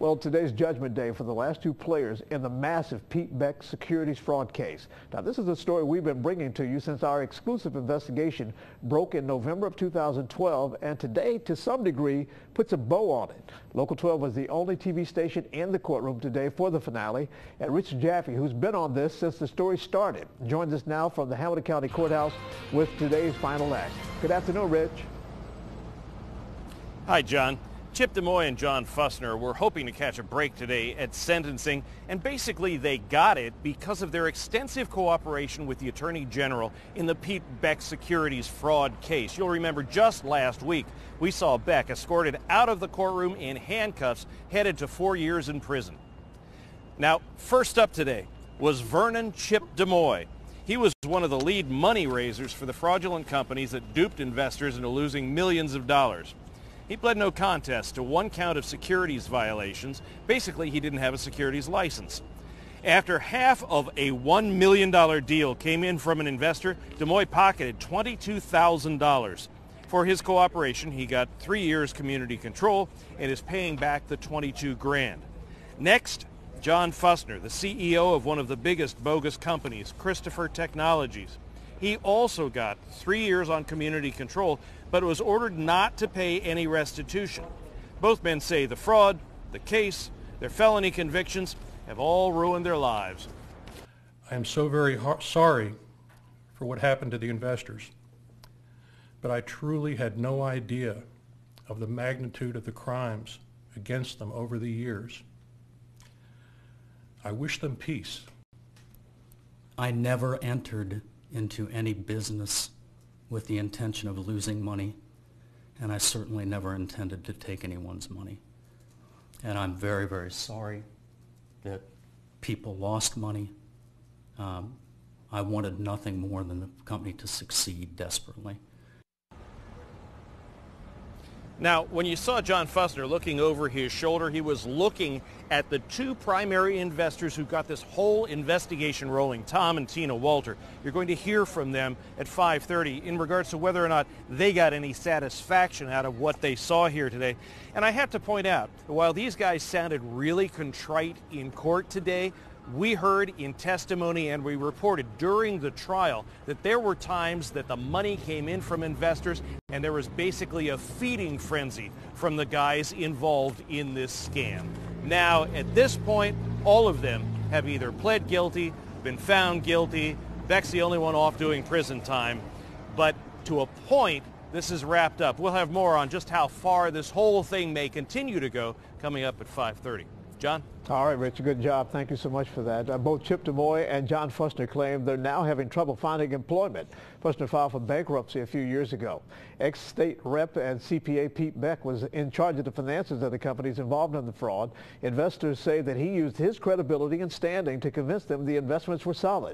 Well, today's judgment day for the last two players in the massive Pete Beck securities fraud case. Now, this is a story we've been bringing to you since our exclusive investigation broke in November of 2012, and today, to some degree, puts a bow on it. Local 12 was the only TV station in the courtroom today for the finale, and Rich Jaffe, who's been on this since the story started, joins us now from the Hamilton County Courthouse with today's final act. Good afternoon, Rich. Hi, John. Chip DeMoy and John Fussner were hoping to catch a break today at sentencing, and basically they got it because of their extensive cooperation with the Attorney General in the Pete Beck securities fraud case. You'll remember just last week we saw Beck escorted out of the courtroom in handcuffs, headed to 4 years in prison. Now, first up today was Vernon Chip DeMoy. He was one of the lead money raisers for the fraudulent companies that duped investors into losing millions of dollars. He pled no contest to one count of securities violations. Basically, he didn't have a securities license. After half of a $1 million deal came in from an investor, DeMoy pocketed $22,000. For his cooperation, he got 3 years community control and is paying back the $22 grand. Next, John Fussner, the CEO of one of the biggest bogus companies, Christopher Technologies. He also got 3 years on community control, but was ordered not to pay any restitution. Both men say the fraud, the case, their felony convictions have all ruined their lives. I am so very sorry for what happened to the investors, but I truly had no idea of the magnitude of the crimes against them over the years. I wish them peace. I never entered into any business with the intention of losing money, and I certainly never intended to take anyone's money. And I'm very, very sorry that people lost money. I wanted nothing more than the company to succeed desperately. Now, when you saw John Fussner looking over his shoulder, he was looking at the two primary investors who got this whole investigation rolling, Tom and Tina Walter. You're going to hear from them at 5:30 in regards to whether or not they got any satisfaction out of what they saw here today. And I have to point out, while these guys sounded really contrite in court today, we heard in testimony and we reported during the trial that there were times that the money came in from investors and there was basically a feeding frenzy from the guys involved in this scam. Now, at this point, all of them have either pled guilty, been found guilty. Beck's the only one off doing prison time. But to a point, this is wrapped up. We'll have more on just how far this whole thing may continue to go coming up at 5:30. John? All right, Rich, good job. Thank you so much for that. Both Chip DeMoy and John Fussner claim they're now having trouble finding employment. Fussner filed for bankruptcy a few years ago. Ex-state rep and CPA Pete Beck was in charge of the finances of the companies involved in the fraud. Investors say that he used his credibility and standing to convince them the investments were solid.